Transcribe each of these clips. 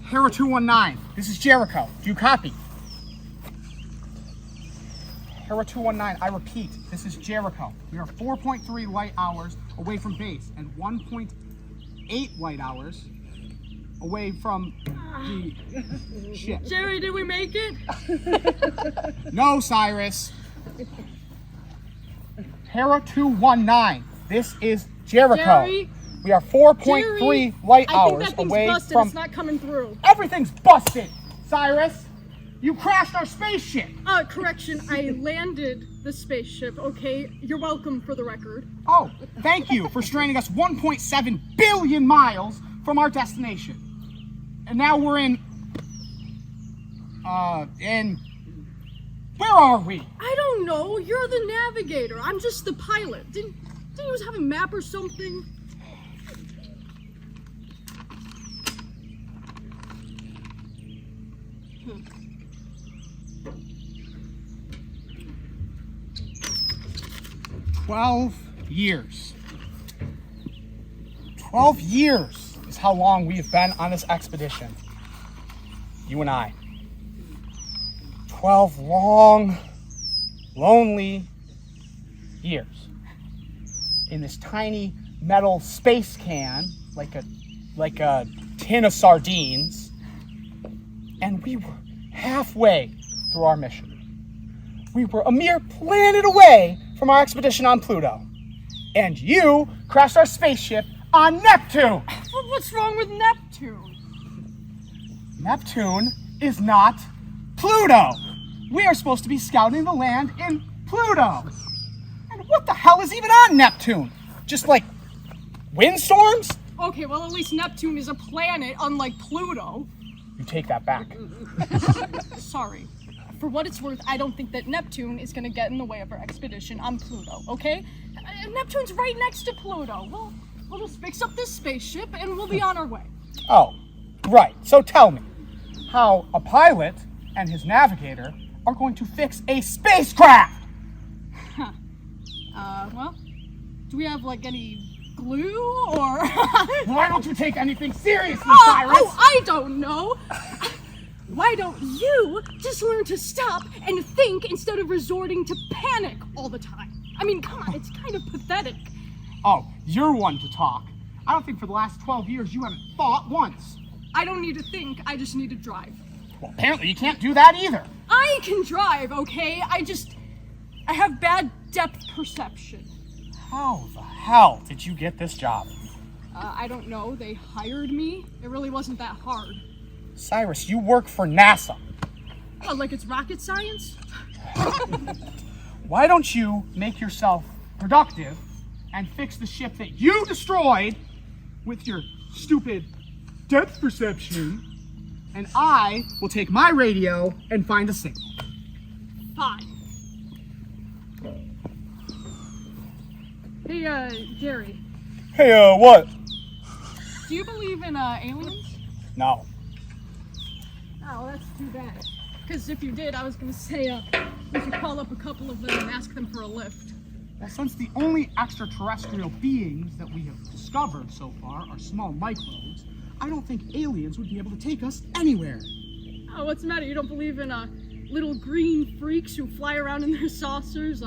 Hera 219, this is Jericho. Do you copy? Hera 219, I repeat, this is Jericho. We are 4.3 light hours away from base and 1.8 light hours away from the ship. Jerry, did we make it? No, Cyrus. Hera 219, this is Jericho. Jerry? We are 4.3 light hours I think that thing's away busted. from... It's not coming through. Everything's busted, Cyrus. You crashed our spaceship. Correction, I landed the spaceship, okay? You're welcome for the record. Oh, thank you for stranding us 1.7 billion miles from our destination. And now we're in... Where are we? I don't know. You're the navigator. I'm just the pilot. Didn't you just have a map or something? 12 years. 12 years is how long we have been on this expedition. You and I. 12 long, lonely years. In this tiny metal space can, like a tin of sardines. And we were halfway through our mission. We were a mere planet away from our expedition on Pluto. And you crashed our spaceship on Neptune. What's wrong with Neptune? Neptune is not Pluto. We are supposed to be scouting the land in Pluto. And what the hell is even on Neptune? Just like windstorms? Okay, well at least Neptune is a planet, unlike Pluto. You take that back. Sorry. For what it's worth, I don't think that Neptune is going to get in the way of our expedition on Pluto, okay? Neptune's right next to Pluto. We'll just fix up this spaceship and we'll be on our way. Oh, right. So tell me how a pilot and his navigator are going to fix a spacecraft. Well, do we have like any glue or... Why don't you take anything seriously, Oh, Cyrus? I don't know. Why don't you just learn to stop and think instead of resorting to panic all the time? I mean, come on, it's kind of pathetic. Oh, you're one to talk. I don't think for the last 12 years you haven't thought once. I don't need to think, I just need to drive. Well, apparently you can't do that either. I can drive, okay? I have bad depth perception. How the hell did you get this job? I don't know, they hired me. It really wasn't that hard. Cyrus, you work for NASA. Oh, like it's rocket science? Why don't you make yourself productive and fix the ship that you destroyed with your stupid depth perception, and I will take my radio and find a signal. Fine. Hey, Gary, Hey, what? do you believe in, aliens? No. Oh, that's too bad. Because if you did, I was going to say, we should call up a couple of them and ask them for a lift. Well, since the only extraterrestrial beings that we have discovered so far are small microbes, I don't think aliens would be able to take us anywhere. Oh, what's the matter? You don't believe in, little green freaks who fly around in their saucers,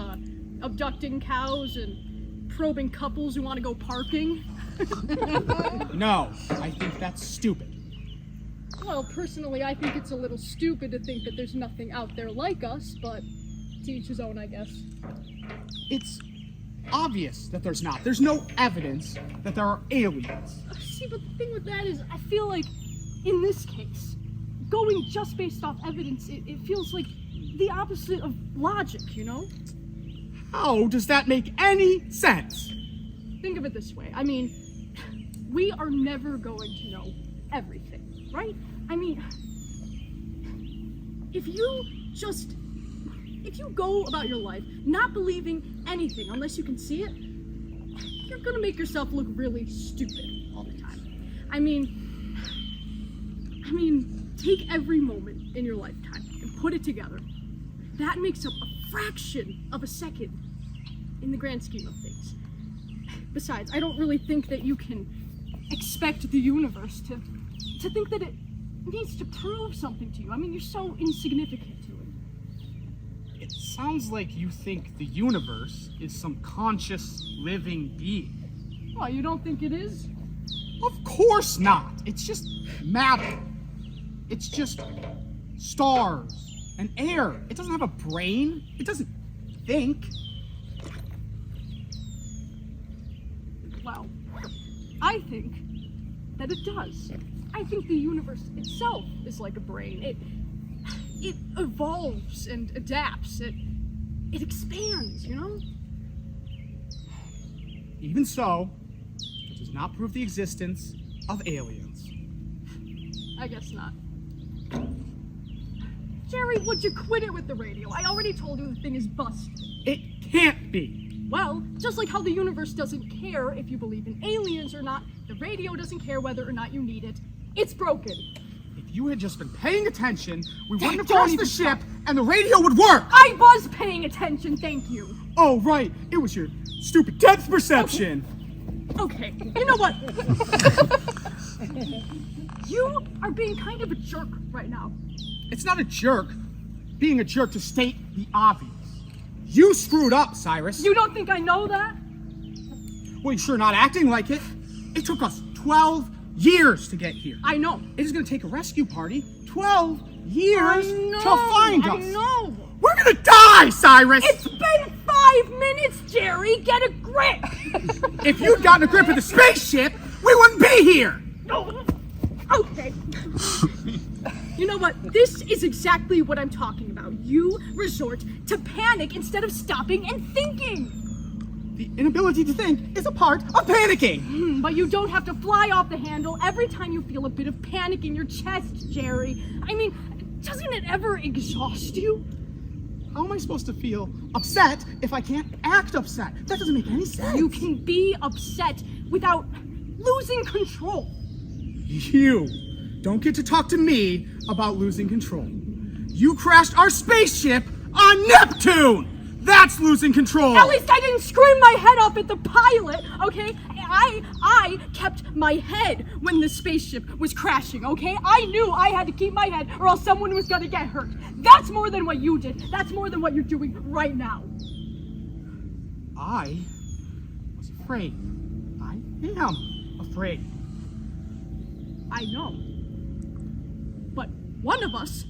abducting cows and probing couples who want to go parking? No, I think that's stupid. Well, personally, I think it's a little stupid to think that there's nothing out there like us, but to each his own, I guess. It's obvious that there's not. There's no evidence that there are aliens. See, but the thing with that is, I feel like, in this case, going just based off evidence, it feels like the opposite of logic, you know? How does that make any sense? Think of it this way. I mean, we are never going to know everything, right? I mean, if you go about your life not believing anything unless you can see it, you're gonna make yourself look really stupid all the time. I mean, take every moment in your lifetime and put it together. That makes up a fraction of a second in the grand scheme of things. Besides, I don't really think that you can expect the universe to think that needs to prove something to you. I mean, you're so insignificant to it. It sounds like you think the universe is some conscious, living being. Why, you don't think it is? Of course not. It's just matter. It's just stars and air. It doesn't have a brain. It doesn't think. Well, I think that it does. I think the universe itself is like a brain. It evolves and adapts. It expands, you know? Even so, it does not prove the existence of aliens. I guess not. Jerry, would you quit it with the radio? I already told you the thing is busted. It can't be. Well, just like how the universe doesn't care if you believe in aliens or not, the radio doesn't care whether or not you need it. It's broken. If you had just been paying attention, we wouldn't have Don't crashed even the ship and the radio would work. I was paying attention, thank you. Oh, right. It was your stupid depth perception. Okay, you know what? You are being kind of a jerk right now. It's not a jerk being a jerk to state the obvious. You screwed up, Cyrus. You don't think I know that? Well, you're sure not acting like it. It took us 12 years to get here. I know. It is going to take a rescue party 12 years I to find us. I know. We're going to die, Cyrus. It's been 5 minutes, Jerry. Get a grip. If you'd gotten a grip of the spaceship, we wouldn't be here. No. Okay. You know what? This is exactly what I'm talking about. You resort to panic instead of stopping and thinking. The inability to think is a part of panicking. But you don't have to fly off the handle every time you feel a bit of panic in your chest, Jerry. I mean, doesn't it ever exhaust you? How am I supposed to feel upset if I can't act upset? That doesn't make any sense. You can be upset without losing control. You don't get to talk to me about losing control. You crashed our spaceship on Neptune! That's losing control! At least I didn't scream my head off at the pilot, okay? I kept my head when the spaceship was crashing, okay? I knew I had to keep my head or else someone was gonna get hurt. That's more than what you did. That's more than what you're doing right now. I was afraid. I am afraid. I know. But one of us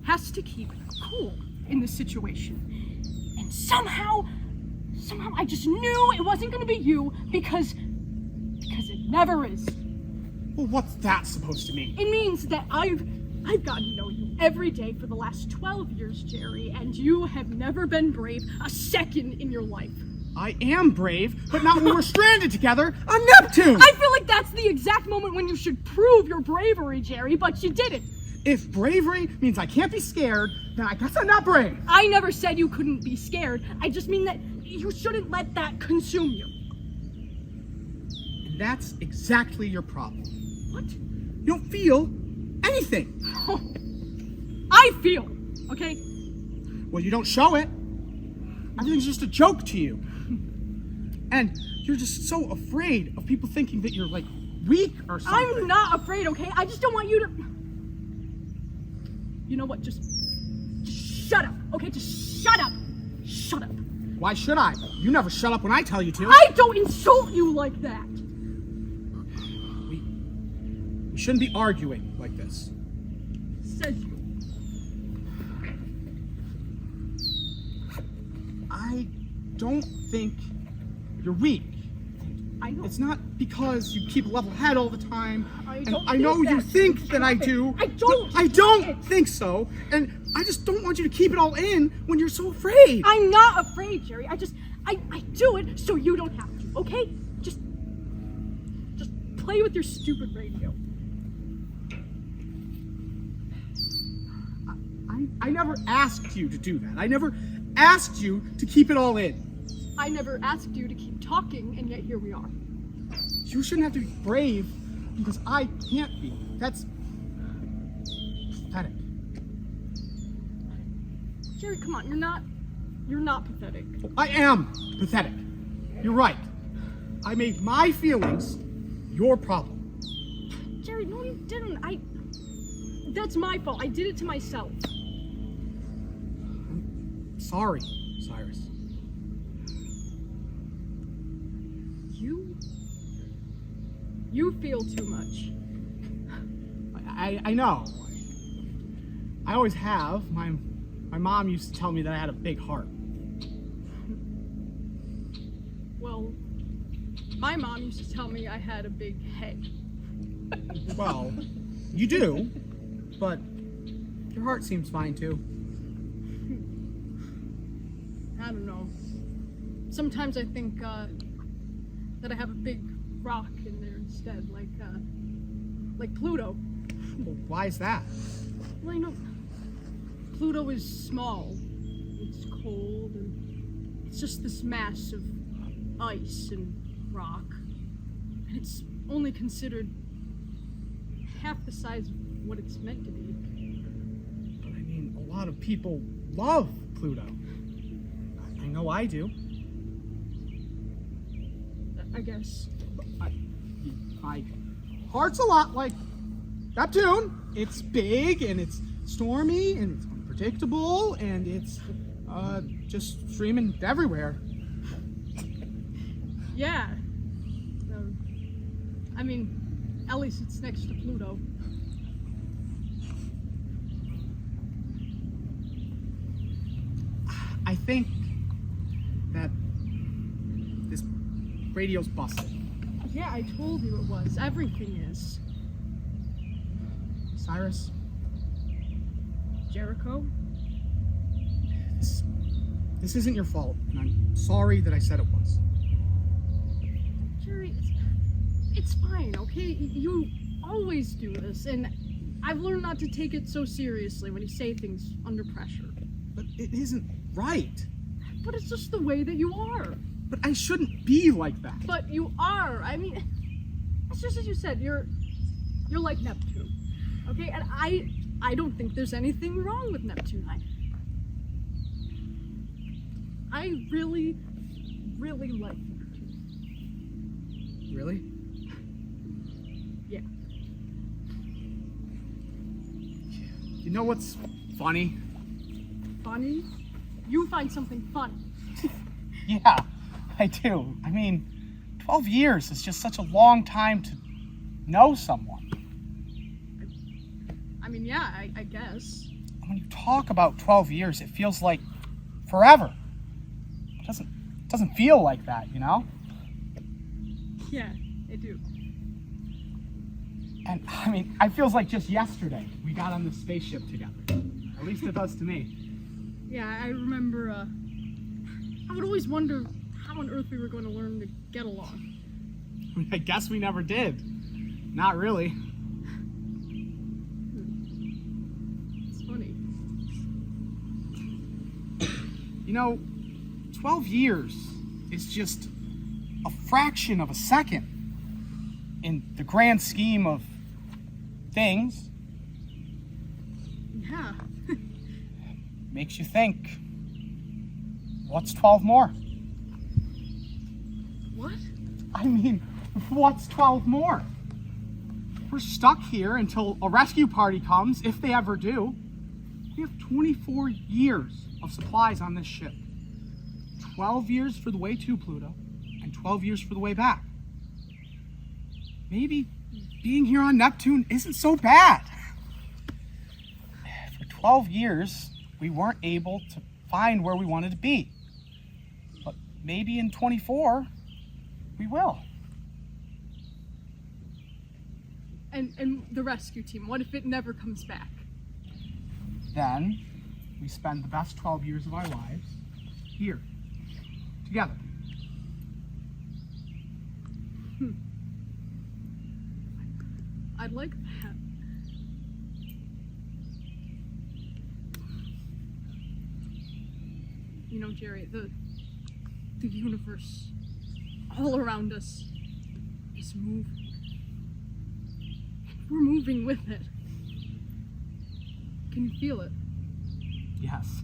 has to keep cool in this situation. And somehow I just knew it wasn't going to be you because it never is. Well, what's that supposed to mean? It means that I've gotten to know you every day for the last 12 years, Jerry, and you have never been brave a second in your life. I am brave, but not when we're stranded together on Neptune! I feel like that's the exact moment when you should prove your bravery, Jerry, but you didn't. If bravery means I can't be scared, then I guess I'm not brave. I never said you couldn't be scared. I just mean that you shouldn't let that consume you. And that's exactly your problem. What? You don't feel anything. I feel, okay? Well, you don't show it. Everything's just a joke to you. And you're just so afraid of people thinking that you're, like, weak or something. I'm not afraid, okay? I just don't want you to... You know what? Just shut up, okay? Just shut up. Shut up. Why should I? You never shut up when I tell you to. I don't insult you like that. We shouldn't be arguing like this. Says you. I don't think you're weak. I know. It's not because you keep a level head all the time. I know you that. think that I do. I don't. I don't think so. And I just don't want you to keep it all in when you're so afraid. I'm not afraid, Jerry. I do it so you don't have to, okay? Just play with your stupid radio. I never asked you to do that. I never asked you to keep it all in. I never asked you to keep talking, and yet here we are. You shouldn't have to be brave because I can't be. That's pathetic. Jerry, come on, you're not pathetic. I am pathetic. You're right. I made my feelings your problem. Jerry, no you didn't. That's my fault. I did it to myself. Sorry, Cyrus. You feel too much. I know. I always have. My mom used to tell me that I had a big heart. Well, my mom used to tell me I had a big head. Well, you do, but your heart seems fine too. I don't know. Sometimes I think that I have a big rock in there instead, like Pluto. Well, why is that? Well, you know, Pluto is small. It's cold, and it's just this mass of ice and rock. And it's only considered half the size of what it's meant to be. But I mean, a lot of people love Pluto. I know I do. I guess. My heart's a lot like Neptune. It's big and it's stormy and it's unpredictable and it's just streaming everywhere. Yeah. I mean, at least it's next to Pluto. I think that this radio's busted. Yeah, I told you it was. Everything is. Cyrus, Jericho? this isn't your fault, and I'm sorry that I said it was. Jerry, it's fine, okay? You always do this, and I've learned not to take it so seriously when you say things under pressure. But it isn't right. But it's just the way that you are. But I shouldn't be like that. But you are. I mean, it's just as you said, you're like Neptune. Okay? And I don't think there's anything wrong with Neptune. I really, really like Neptune. Really? Yeah. You know what's funny? Funny? You find something funny. Yeah, I do. I mean, 12 years is just such a long time to know someone. I mean, yeah, I guess. When you talk about 12 years, it feels like forever. It doesn't feel like that, you know? Yeah, I do. And I mean, it feels like just yesterday we got on this spaceship together. At least it does to me. Yeah, I remember, I would always wonder how on earth we were going to learn to get along. I guess we never did. Not really. It's funny. You know, 12 years is just a fraction of a second in the grand scheme of things. Yeah. Makes you think, what's 12 more? What? I mean, what's 12 more? We're stuck here until a rescue party comes, if they ever do. We have 24 years of supplies on this ship. 12 years for the way to Pluto, and 12 years for the way back. Maybe being here on Neptune isn't so bad. For 12 years, we weren't able to find where we wanted to be. But maybe in 24, we will. And the rescue team, what if it never comes back? Then we spend the best 12 years of our lives here, together. I'd like that. You know, Jerry, the universe all around us is moving. We're moving with it. Can you feel it? Yes.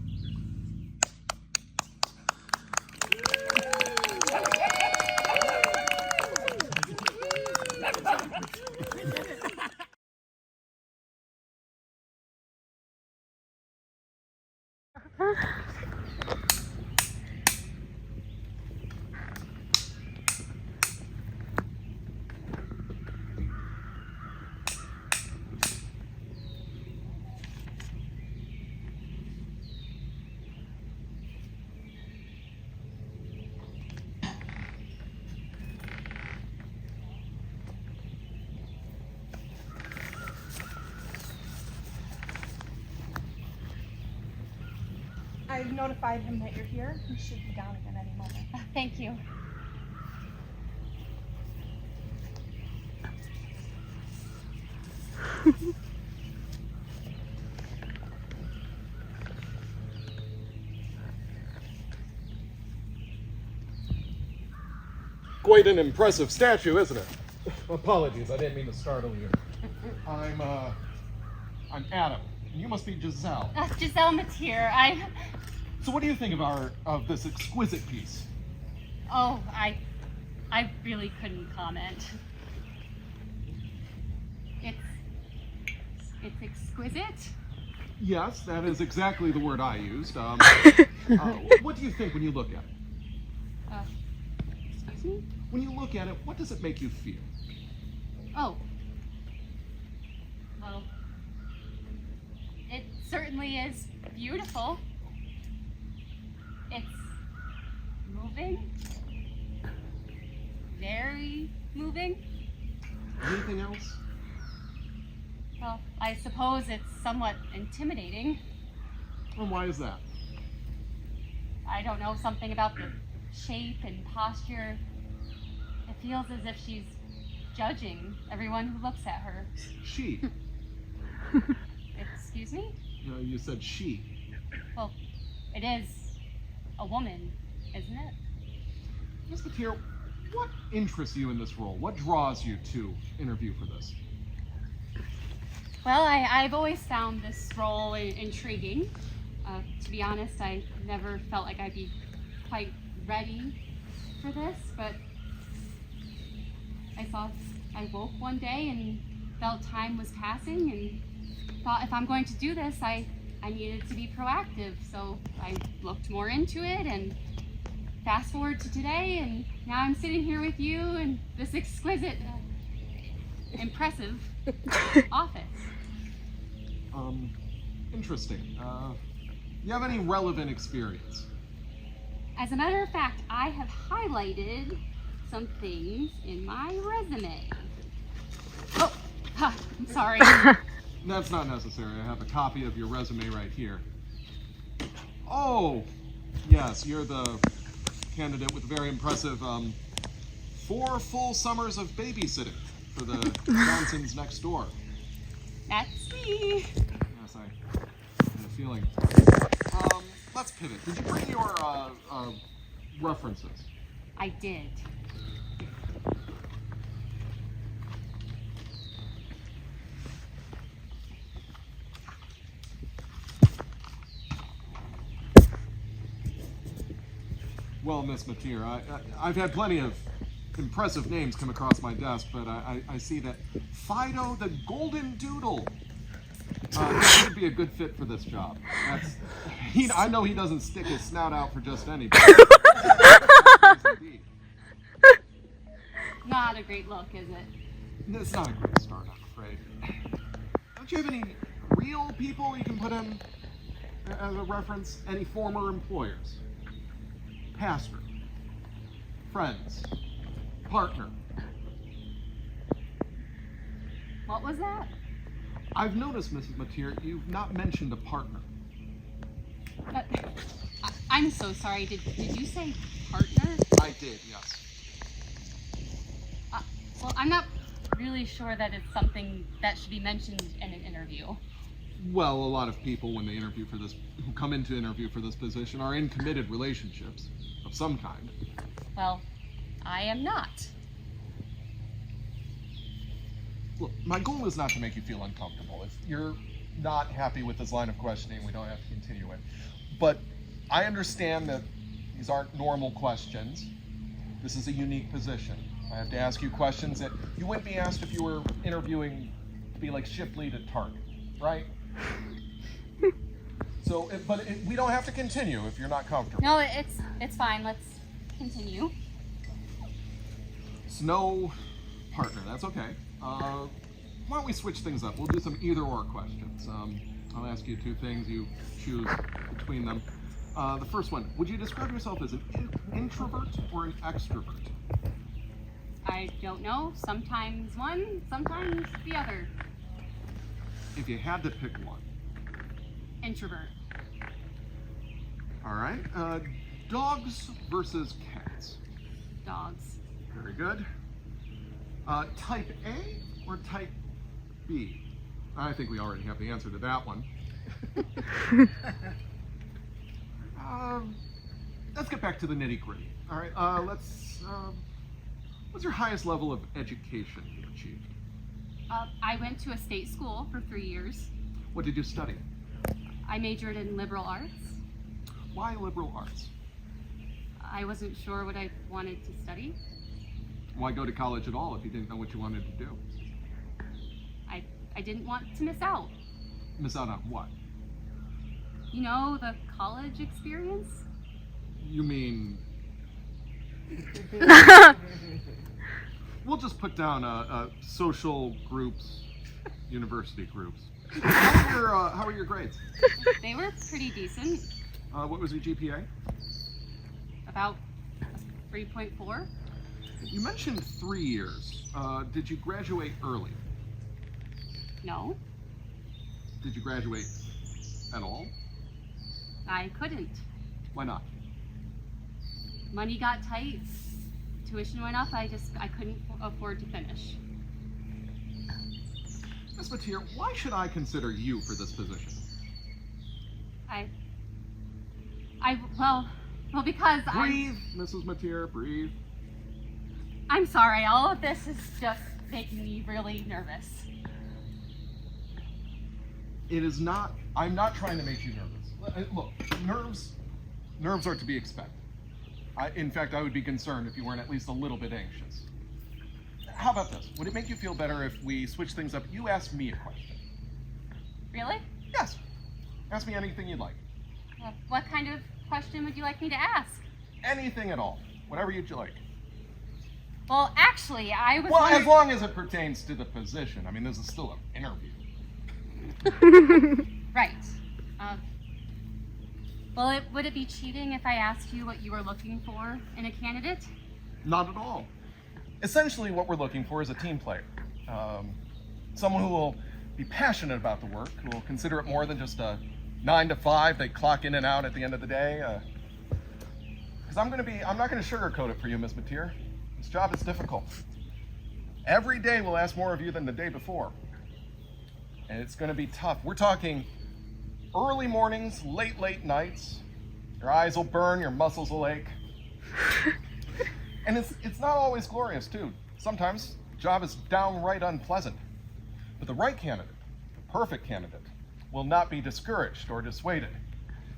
I've notified him that you're here. He should be down again any moment. Thank you. Quite an impressive statue, isn't it? Apologies, I didn't mean to startle you. I'm Adam. You must be Giselle. Giselle Matier, So what do you think of this exquisite piece? Oh, I really couldn't comment. It's exquisite. Yes, that is exactly the word I used. What do you think when you look at it? Excuse me? When you look at it, what does it make you feel? Oh. Well, it certainly is beautiful. It's moving. Very moving. Anything else? Well, I suppose it's somewhat intimidating. And why is that? I don't know, something about the shape and posture. It feels as if she's judging everyone who looks at her. She. Excuse me? You said she. Well, it is a woman, isn't it? Miss Matier, what interests you in this role? What draws you to interview for this? Well, I've always found this role intriguing. To be honest, I never felt like I'd be quite ready for this, but I woke one day and felt time was passing and thought if I'm going to do this, I needed to be proactive. So I looked more into it, and fast forward to today, and now I'm sitting here with you in this exquisite, impressive office. Interesting. You have any relevant experience? As a matter of fact, I have highlighted some things in my resume. Oh, I'm sorry. That's not necessary. I have a copy of your resume right here. Oh, yes, you're the candidate with very impressive 4 full summers of babysitting for the Johnsons next door. That's me. Yes, I had a feeling. Let's pivot. Did you bring your references? I did. Well, Miss Matier, I've had plenty of impressive names come across my desk, but I see that Fido the Golden Doodle should be a good fit for this job. I know he doesn't stick his snout out for just anybody. Not a great look, is it? It's not a great start, I'm afraid. Don't you have any real people you can put in as a reference? Any former employers? Pastor? Friends? Partner? What was that? I've noticed, Mrs. Matier, you've not mentioned a partner. I'm so sorry. Did you say partner? I did, yes. Well, I'm not really sure that it's something that should be mentioned in an interview. Well, a lot of people, when they interview for this, who come in to interview for this position, are in committed relationships of some kind. Well, I am not. Look, my goal is not to make you feel uncomfortable. If you're not happy with this line of questioning, we don't have to continue it. But I understand that these aren't normal questions. This is a unique position. I have to ask you questions that you wouldn't be asked if you were interviewing to be like shift lead at Target, right? So, we don't have to continue if you're not comfortable. No, it's fine. Let's continue. Snow partner, that's okay. Why don't we switch things up? We'll do some either-or questions. I'll ask you two things. You choose between them. The first one, would you describe yourself as an introvert or an extrovert? I don't know. Sometimes one, sometimes the other. If you had to pick one. Introvert. All right. Dogs versus cats. Dogs. Very good. Type A or type B? I think we already have the answer to that one. Let's get back to the nitty-gritty. All right. What's your highest level of education you've achieved? I went to a state school for 3 years. What did you study? I majored in liberal arts. Why liberal arts? I wasn't sure what I wanted to study. Why go to college at all if you didn't know what you wanted to do? I didn't want to miss out. Miss out on what? You know, the college experience? You mean... We'll just put down social groups, university groups. How were your grades? They were pretty decent. What was your GPA? About 3.4. You mentioned 3 years. Did you graduate early? No, Did you graduate at all? I couldn't. Why not? Money got tight. Tuition went up. I couldn't afford to finish. Miss Mateer, why should I consider you for this position? Well, because Breathe, Mrs. Mateer, breathe. I'm sorry. All of this is just making me really nervous. It is not, I'm not trying to make you nervous. Look, nerves are to be expected. In fact, I would be concerned if you weren't at least a little bit anxious. How about this? Would it make you feel better if we switch things up? You ask me a question. Really? Yes. Ask me anything you'd like. What kind of question would you like me to ask? Anything at all. Whatever you'd like. Well, actually, I was Well, wondering... as long as it pertains to the position. I mean, this is still an interview. Right. Well, would it be cheating if I asked you what you were looking for in a candidate? Not at all. Essentially, what we're looking for is a team player. Someone who will be passionate about the work, who will consider it more than just a 9 to 5, they clock in and out at the end of the day. Because I'm not going to sugarcoat it for you, Miss Mateer. This job is difficult. Every day will ask more of you than the day before. And it's going to be tough. We're talking early mornings, late nights. Your eyes will burn, your muscles will ache. And it's not always glorious, too. Sometimes the job is downright unpleasant. But the right candidate, the perfect candidate, will not be discouraged or dissuaded.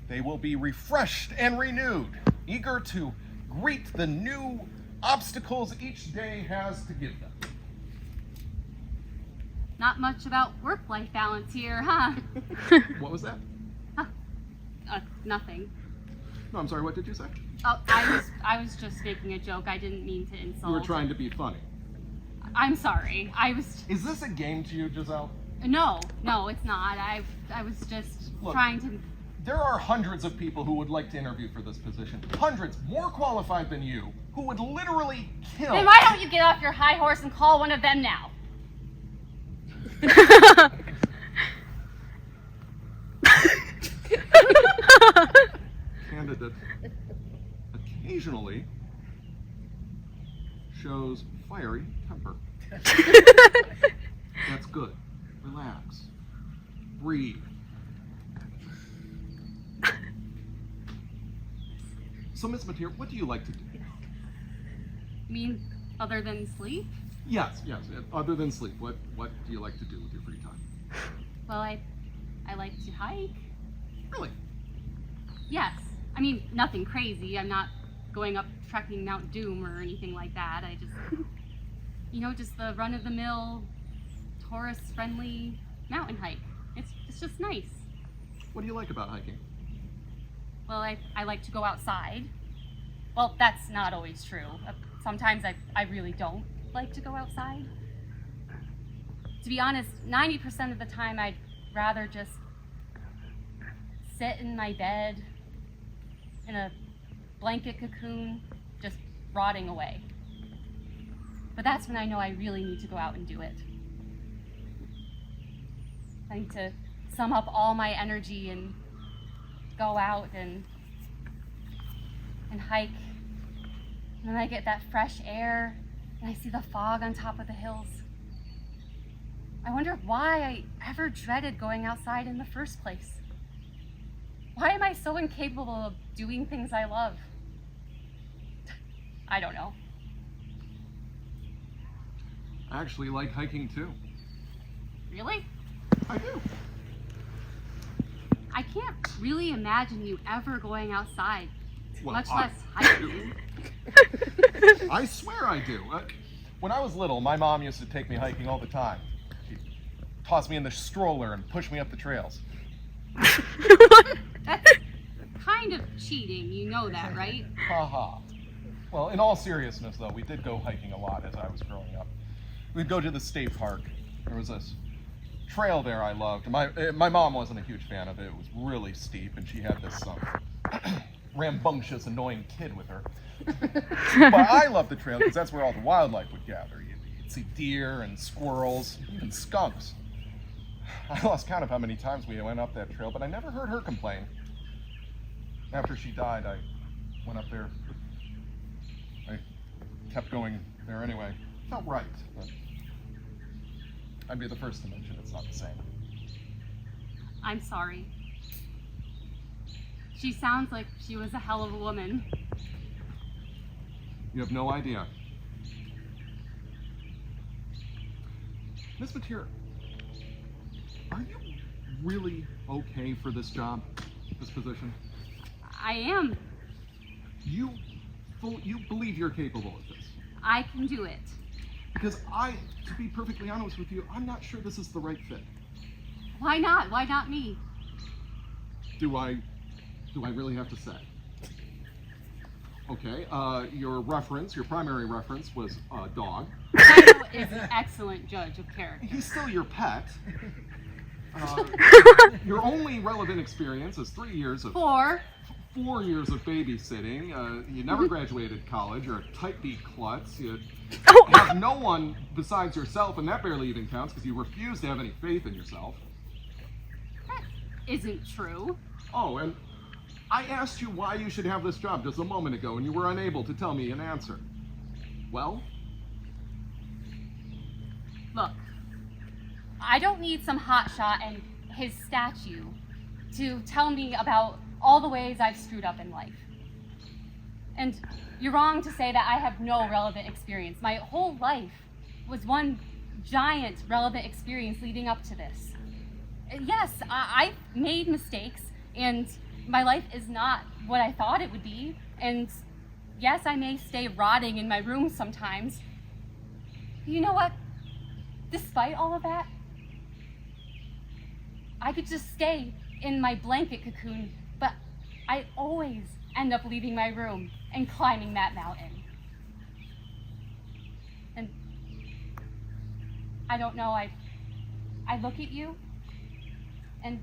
They will be refreshed and renewed, eager to greet the new obstacles each day has to give them. Not much about work-life balance here, huh? What was that? Nothing. No, I'm sorry, what did you say? Oh, I was just making a joke. I didn't mean to insult. You were trying to be funny. I'm sorry. Is this a game to you, Giselle? No, it's not. I was just Look, trying to... There are hundreds of people who would like to interview for this position. Hundreds, more qualified than you, who would literally kill. Then why don't you get off your high horse and call one of them now? Candidate occasionally shows fiery temper. That's good. Relax. Breathe. So, Miss Mateer, what do you like to do? You mean other than sleep? Yes. Other than sleep, what do you like to do with your free time? Well, I like to hike. Really? Yes. I mean, nothing crazy. I'm not going up trekking Mount Doom or anything like that. I just, just the run-of-the-mill, tourist-friendly mountain hike. It's just nice. What do you like about hiking? Well, I like to go outside. Well, that's not always true. Sometimes I really don't like to go outside. To be honest, 90% of the time I'd rather just sit in my bed in a blanket cocoon, just rotting away. But that's when I know I really need to go out and do it. I need to sum up all my energy and go out and hike. And then I get that fresh air and I see the fog on top of the hills. I wonder why I ever dreaded going outside in the first place. Why am I so incapable of doing things I love? I don't know. I actually like hiking too. Really? I do. I can't really imagine you ever going outside, Well, much I less hiking. I swear I do. When I was little, my mom used to take me hiking all the time. She'd toss me in the stroller and push me up the trails. That's kind of cheating, you know that, right? Ha ha. Well, in all seriousness, though, we did go hiking a lot as I was growing up. We'd go to the state park. There was this trail there I loved. My mom wasn't a huge fan of it. It was really steep, and she had this rambunctious, annoying kid with her. But I loved the trail because that's where all the wildlife would gather. You'd see deer and squirrels, even skunks. I lost count of how many times we went up that trail, but I never heard her complain. After she died, I went up there. I kept going there anyway. Felt right, but I'd be the first to mention it's not the same. I'm sorry. She sounds like she was a hell of a woman. You have no idea. Miss Mateer, are you really okay for this job, this position? I am. You believe you're capable of this? I can do it. Because to be perfectly honest with you, I'm not sure this is the right fit. Why not? Why not me? Do I really have to say? Okay, your primary reference was a dog. Tyler is an excellent judge of character. He's still your pet. Your only relevant experience is 4 years of babysitting. You never graduated college. You're a type B klutz. You have no one besides yourself, and that barely even counts because you refuse to have any faith in yourself. That isn't true. Oh, and I asked you why you should have this job just a moment ago, and you were unable to tell me an answer. Well? Look, I don't need some hotshot and his statue to tell me about all the ways I've screwed up in life. And you're wrong to say that I have no relevant experience. My whole life was one giant relevant experience leading up to this. Yes, I've made mistakes, and my life is not what I thought it would be. And yes, I may stay rotting in my room sometimes. You know what? Despite all of that, I could just stay in my blanket cocoon, but I always end up leaving my room and climbing that mountain. And I don't know, I look at you and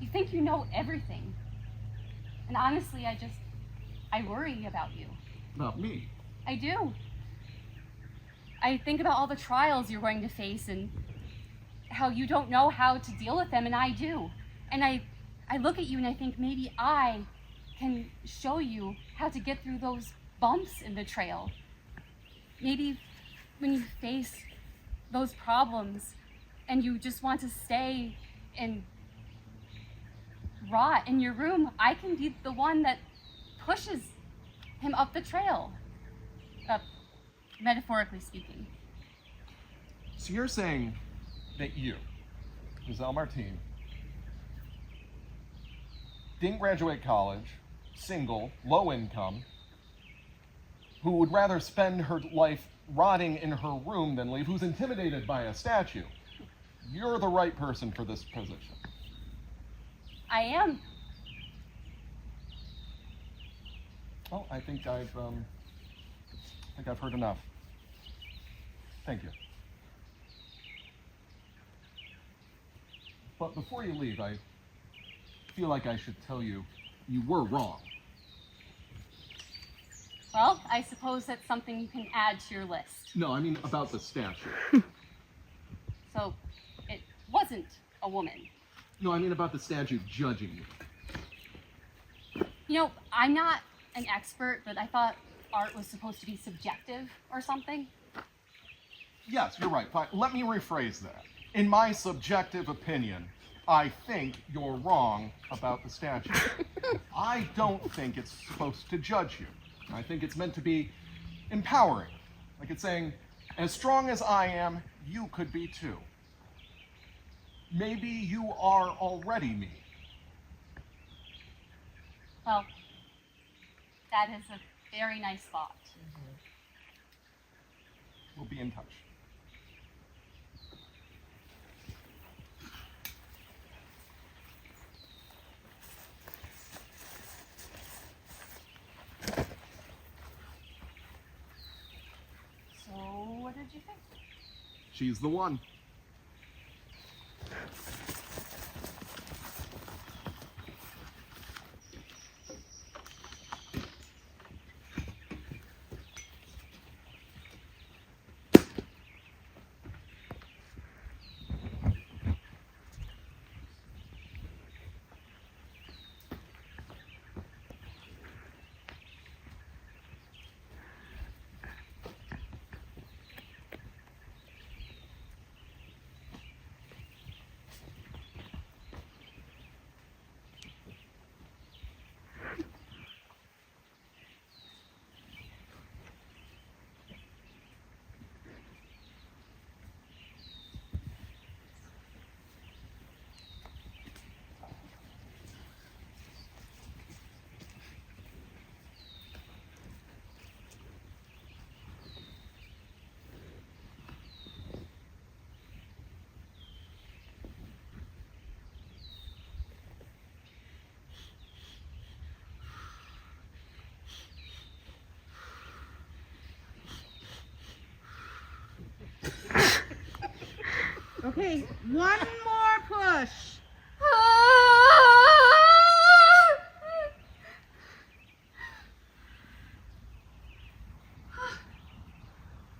you think you know everything. And honestly, I worry about you. About me? I do. I think about all the trials you're going to face and how you don't know how to deal with them, and I do. And I look at you and I think maybe I can show you how to get through those bumps in the trail. Maybe when you face those problems and you just want to stay and rot in your room, I can be the one that pushes him up the trail, metaphorically speaking. So you're saying that you, Giselle Martin, didn't graduate college, single, low income, who would rather spend her life rotting in her room than leave, who's intimidated by a statue. You're the right person for this position. I am. Well, I think I've heard enough. Thank you. But before you leave, I feel like I should tell you, you were wrong. Well, I suppose that's something you can add to your list. No, I mean about the statue. So, it wasn't a woman. No, I mean about the statue judging you. You know, I'm not an expert, but I thought art was supposed to be subjective or something. Yes, you're right. Fine. Let me rephrase that. In my subjective opinion, I think you're wrong about the statue. I don't think it's supposed to judge you. I think it's meant to be empowering. Like it's saying, as strong as I am, you could be too. Maybe you are already me. Well, that is a very nice thought. We'll be in touch. So, what did you think? She's the one. Okay, one more push.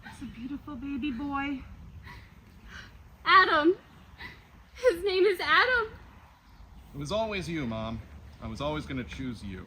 That's a beautiful baby boy. Adam! His name is Adam! It was always you, Mom. I was always going to choose you.